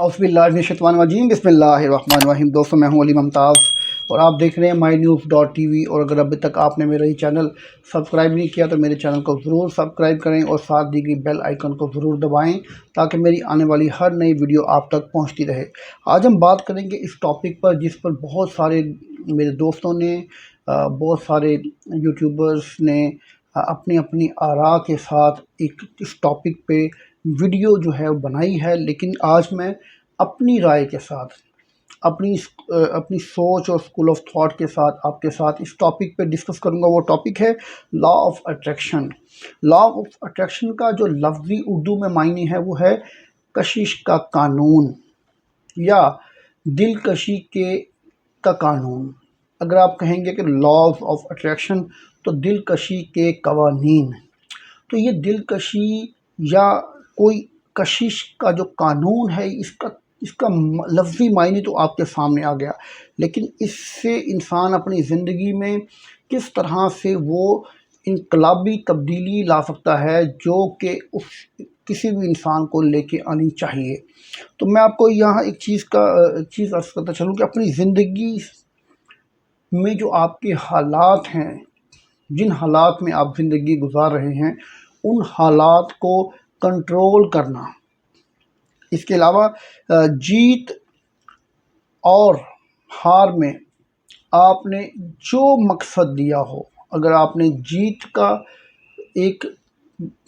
औज़ुबिल्लाहिमिनश्शैतानिर्रजीम बिस्मिल्लाहिर्रहमानिर्रहीम। दोस्तों, मैं हूं अली मुमताज़ और आप देख रहे हैं mynews.tv। और अगर अभी तक आपने मेरा ये चैनल सब्सक्राइब नहीं किया तो मेरे चैनल को ज़रूर सब्सक्राइब करें और साथ दी गई बेल आइकन को ज़रूर दबाएं ताकि मेरी आने वाली हर नई वीडियो आप तक पहुंचती रहे। आज हम बात करेंगे इस टॉपिक पर जिस पर बहुत सारे मेरे दोस्तों ने, बहुत सारे यूट्यूबर्स ने अपनी अपनी आरा के साथ इस टॉपिक पे वीडियो जो है वो बनाई है। लेकिन आज मैं अपनी राय के साथ, अपनी सोच और स्कूल ऑफ थॉट के साथ आपके साथ इस टॉपिक पे डिस्कस करूंगा। वो टॉपिक है law of attraction. Law of attraction का जो लफ्ज़ी उर्दू में मायने है वो है कशिश का कानून या दिलकशी का कानून। अगर आप कहेंगे कि लॉज ऑफ अट्रैक्शन तो दिलकशी के कवानीन, तो ये दिलकशी या कोई कशिश का जो कानून है इसका लफ्ज़ी मायने तो आपके सामने आ गया, लेकिन इससे इंसान अपनी ज़िंदगी में किस तरह से वो इनकलाबी तब्दीली ला सकता है जो कि उस किसी भी इंसान को लेके आनी चाहिए। तो मैं आपको यहाँ एक चीज़ अर्ज़ करता चलूँ कि अपनी ज़िंदगी में जो आपके हालात हैं, जिन हालात में आप ज़िंदगी गुजार रहे हैं, उन हालात को कंट्रोल करना, इसके अलावा जीत और हार में आपने जो मकसद दिया हो, अगर आपने जीत का एक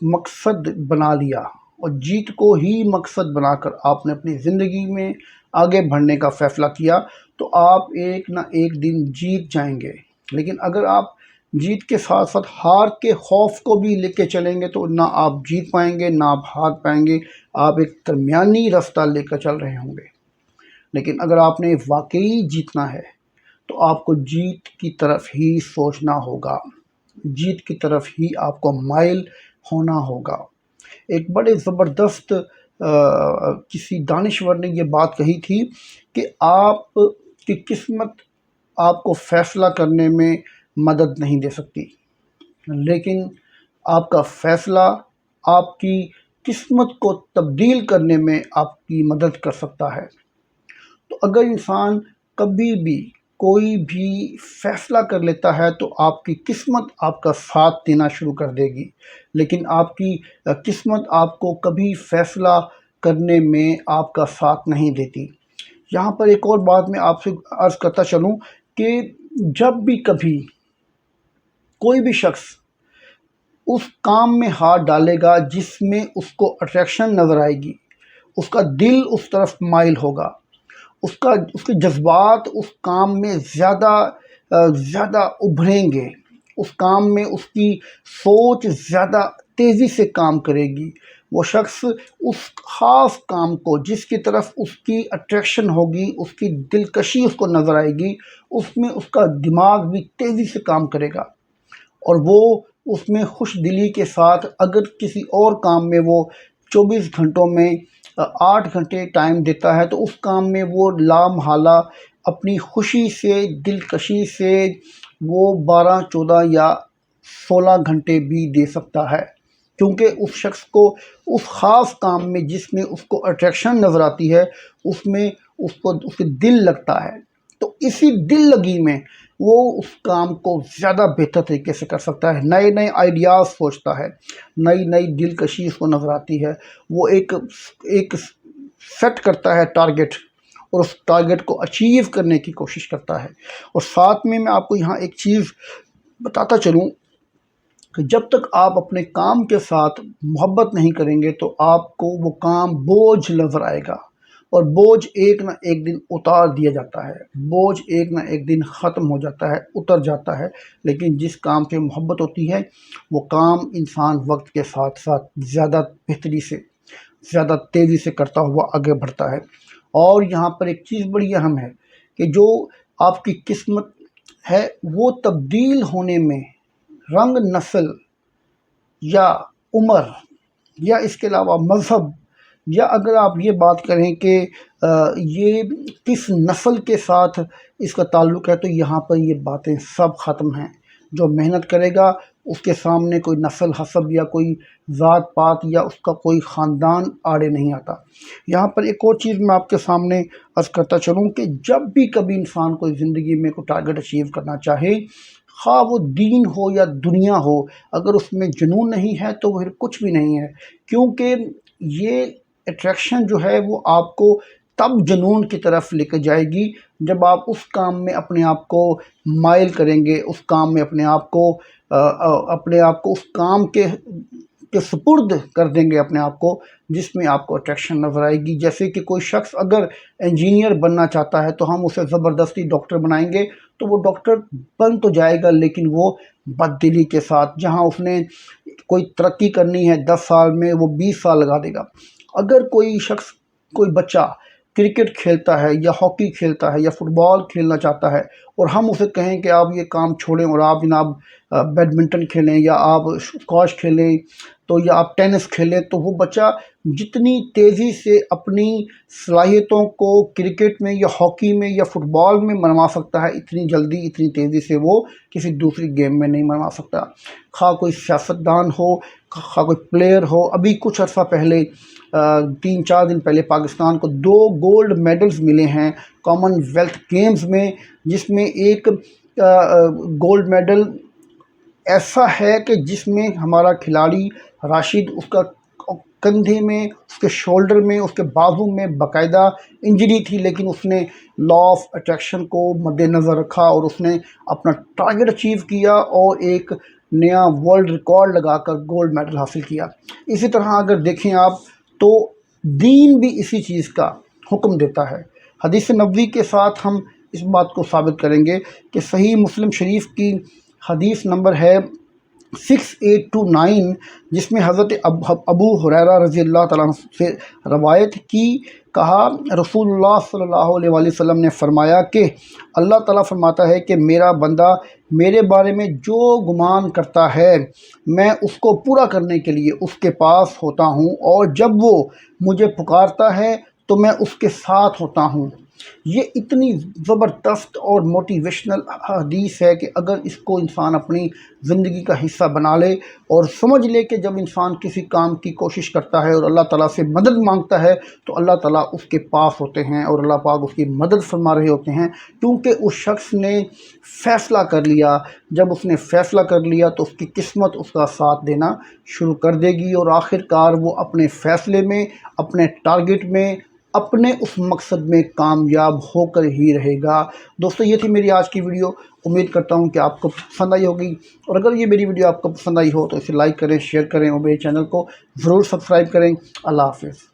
मकसद बना लिया और जीत को ही मकसद बनाकर आपने अपनी ज़िंदगी में आगे बढ़ने का फ़ैसला किया तो आप एक ना एक दिन जीत जाएंगे। लेकिन अगर आप जीत के साथ साथ हार के खौफ को भी लेके चलेंगे तो ना आप जीत पाएंगे ना आप हार पाएंगे, आप एक दरमियानी रास्ता लेकर चल रहे होंगे। लेकिन अगर आपने वाकई जीतना है तो आपको जीत की तरफ ही सोचना होगा, जीत की तरफ ही आपको माइल होना होगा। एक बड़े ज़बरदस्त किसी दानिश्वर ने ये बात कही थी कि आपकी किस्मत आपको फ़ैसला करने में मदद नहीं दे सकती, लेकिन आपका फ़ैसला आपकी किस्मत को तब्दील करने में आपकी मदद कर सकता है। तो अगर इंसान कभी भी कोई भी फ़ैसला कर लेता है तो आपकी किस्मत आपका साथ देना शुरू कर देगी, लेकिन आपकी किस्मत आपको कभी फ़ैसला करने में आपका साथ नहीं देती। यहाँ पर एक और बात मैं आपसे अर्ज़ करता चलूँ कि जब भी कभी कोई भी शख्स उस काम में हाथ डालेगा जिसमें उसको अट्रैक्शन नज़र आएगी, उसका दिल उस तरफ माइल होगा, उसके जज्बात उस काम में ज़्यादा उभरेंगे, उस काम में उसकी सोच ज़्यादा तेज़ी से काम करेगी। वो शख्स उस ख़ास काम को जिसकी तरफ उसकी अट्रैक्शन होगी, उसकी दिलकशी उसको नज़र आएगी, उसमें उसका दिमाग भी तेज़ी से काम करेगा और वो उसमें खुश दिली के साथ अगर किसी और काम में वो 24 घंटों में 8 घंटे टाइम देता है तो उस काम में वो लामहाला अपनी खुशी से, दिलकशी से वो 12, 14 या 16 घंटे भी दे सकता है, क्योंकि उस शख्स को उस ख़ास काम में जिसमें उसको अट्रैक्शन नज़र आती है उसमें उसके दिल लगता है। तो इसी दिल लगी में वो उस काम को ज़्यादा बेहतर तरीके से कर सकता है, नए नए आइडियाज़ सोचता है, नई नई दिलकशी उसको नज़र आती है। वो एक सेट करता है टारगेट और उस टारगेट को अचीव करने की कोशिश करता है। और साथ में मैं आपको यहाँ एक चीज़ बताता चलूँ कि जब तक आप अपने काम के साथ मोहब्बत नहीं करेंगे तो आपको वो काम बोझ नज़र आएगा और बोझ एक ना एक दिन उतार दिया जाता है, बोझ एक ना एक दिन ख़त्म हो जाता है, उतर जाता है। लेकिन जिस काम से मोहब्बत होती है वो काम इंसान वक्त के साथ साथ ज़्यादा बेहतरी से, ज़्यादा तेज़ी से करता हुआ आगे बढ़ता है। और यहाँ पर एक चीज़ बड़ी अहम है कि जो आपकी किस्मत है वो तब्दील होने में रंग, नस्ल या उम्र या इसके अलावा मज़हब, या अगर आप ये बात करें कि ये किस नस्ल के साथ इसका ताल्लुक़ है, तो यहाँ पर ये बातें सब ख़त्म हैं। जो मेहनत करेगा اس کے سامنے کوئی نسل حسب یا کوئی ذات پات یا اس کا کوئی خاندان آڑے نہیں آتا۔ یہاں پر ایک اور چیز میں آپ کے سامنے عرض کرتا چلوں کہ جب بھی کبھی انسان کوئی زندگی میں کوئی ٹارگٹ اچیو کرنا چاہے، خواہ وہ دین ہو یا دنیا ہو، اگر اس میں جنون نہیں ہے تو پھر کچھ بھی نہیں ہے، کیونکہ یہ اٹریکشن جو ہے وہ آپ کو تب جنون کی طرف لے کے جائے گی جب آپ اس کام میں اپنے آپ کو مائل کریں گے، اس کام میں اپنے آپ کو اس کام کے سپرد کر دیں گے اپنے آپ کو جس میں آپ کو اٹریکشن نظر آئے گی۔ جیسے کہ کوئی شخص اگر انجینئر بننا چاہتا ہے تو ہم اسے زبردستی ڈاکٹر بنائیں گے تو وہ ڈاکٹر بن تو جائے گا، لیکن وہ بددلی کے ساتھ، جہاں اس نے کوئی ترقی کرنی ہے 10 سال میں وہ 20 سال لگا دے گا۔ اگر کوئی شخص، کوئی بچہ کرکٹ کھیلتا ہے یا ہاکی کھیلتا ہے یا فٹ بال کھیلنا چاہتا ہے اور ہم اسے کہیں کہ آپ یہ کام چھوڑیں اور آپ جناب بیڈمنٹن کھیلیں یا آپ اسکواش کھیلیں تو یا آپ ٹینس کھیلیں، تو وہ بچہ جتنی تیزی سے اپنی صلاحیتوں کو کرکٹ میں یا ہاکی میں یا فٹ بال میں منوا سکتا ہے، اتنی جلدی اتنی تیزی سے وہ کسی دوسری گیم میں نہیں منوا سکتا۔ خواہ کوئی سیاستدان ہو، خواہ کوئی پلیئر ہو۔ ابھی کچھ عرصہ پہلے 3-4 دن پہلے پاکستان کو 2 گولڈ میڈلز ملے ہیں کامن ویلتھ گیمز میں، جس میں ایک گولڈ میڈل ایسا ہے کہ جس میں ہمارا کھلاڑی راشد، اس کا کندھے میں، اس کے شولڈر میں، اس کے بازو میں باقاعدہ انجری تھی، لیکن اس نے لا آف اٹریکشن کو مد نظر رکھا اور اس نے اپنا ٹارگٹ اچیو کیا اور ایک نیا ورلڈ ریکارڈ لگا کر گولڈ میڈل حاصل کیا۔ اسی طرح اگر دیکھیں آپ تو دین بھی اسی چیز کا حکم دیتا ہے۔ حدیث نبوی کے ساتھ ہم اس بات کو ثابت کریں گے کہ صحیح مسلم شریف کی حدیث نمبر ہے 6829، جس میں حضرت ابو ہریرہ رضی اللہ تعالیٰ عنہ سے روایت کی، کہا رسول اللہ صلی اللہ علیہ وآلہ وسلم نے فرمایا کہ اللہ تعالیٰ فرماتا ہے کہ میرا بندہ میرے بارے میں جو گمان کرتا ہے میں اس کو پورا کرنے کے لیے اس کے پاس ہوتا ہوں، اور جب وہ مجھے پکارتا ہے تو میں اس کے ساتھ ہوتا ہوں۔ یہ اتنی زبردست اور موٹیویشنل حدیث ہے کہ اگر اس کو انسان اپنی زندگی کا حصہ بنا لے اور سمجھ لے کہ جب انسان کسی کام کی کوشش کرتا ہے اور اللہ تعالیٰ سے مدد مانگتا ہے تو اللہ تعالیٰ اس کے پاس ہوتے ہیں اور اللہ پاک اس کی مدد فرما رہے ہوتے ہیں، کیونکہ اس شخص نے فیصلہ کر لیا۔ جب اس نے فیصلہ کر لیا تو اس کی قسمت اس کا ساتھ دینا شروع کر دے گی اور آخر کار وہ اپنے فیصلے میں، اپنے ٹارگٹ میں، اپنے اس مقصد میں کامیاب ہو کر ہی رہے گا۔ دوستو، یہ تھی میری آج کی ویڈیو، امید کرتا ہوں کہ آپ کو پسند آئی ہوگی، اور اگر یہ میری ویڈیو آپ کو پسند آئی ہو تو اسے لائک کریں، شیئر کریں اور میرے چینل کو ضرور سبسکرائب کریں۔ اللہ حافظ۔